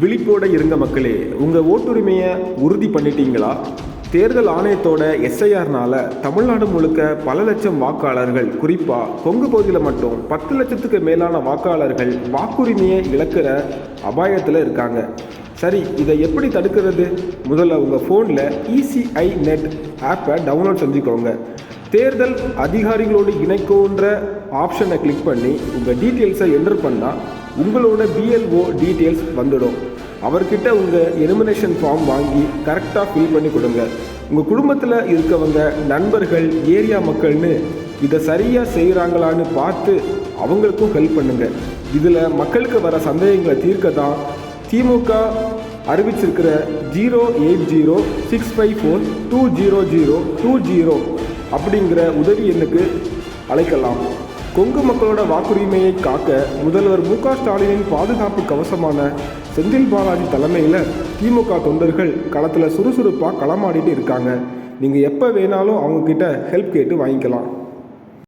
விழிப்போட இருங்க மக்களே. உங்கள் ஓட்டுரிமையை உறுதி பண்ணிட்டீங்களா? தேர்தல் ஆணையத்தோட எஸ்ஐஆர்னால தமிழ்நாடு முழுக்க பல லட்சம் வாக்காளர்கள், குறிப்பாக கொங்கு பகுதியில் மட்டும் 10 லட்சத்துக்கு மேலான வாக்காளர்கள் வாக்குரிமையை இழக்கிற அபாயத்தில் இருக்காங்க. சரி, இதை எப்படி தடுக்கிறது? முதல்ல உங்கள் ஃபோனில் இசிஐ நெட் ஆப்பை டவுன்லோட் செஞ்சுக்கோங்க. தேர்தல் அதிகாரிகளோடு இணைக்கோன்ற ஆப்ஷனை கிளிக் பண்ணி உங்கள் டீட்டெயில்ஸை என்டர் பண்ணால் உங்களோட பிஎல்ஓ டீட்டெயில்ஸ் வந்துடும். அவர்கிட்ட உங்கள் எலிமினேஷன் ஃபார்ம் வாங்கி கரெக்டாக ஃபில் பண்ணி கொடுங்க. உங்கள் குடும்பத்தில் இருக்கவங்க, நண்பர்கள், ஏரியா மக்கள்னு இதை சரியாக செய்கிறாங்களான்னு பார்த்து அவங்களுக்கும் ஹெல்ப் பண்ணுங்கள். இதில் மக்களுக்கு வர சந்தேகங்களை தீர்க்க தான் திமுக அறிவிச்சிருக்கிற 08065420020 அப்படிங்கிற உதவி எண்ணுக்கு அழைக்கலாம். கொங்கு மக்களோட வாக்குரிமையை காக்க முதல்வர் மு.க. ஸ்டாலினின் பாதுகாப்பு கவசமான செந்தில் பாலாஜி தலைமையில் திமுக தொண்டர்கள் களத்தில் சுறுசுறுப்பாக களமாடிட்டு இருக்காங்க. நீங்கள் எப்போ வேணாலும் அவங்கக்கிட்ட ஹெல்ப் கேட்டு வாங்கிக்கலாம்.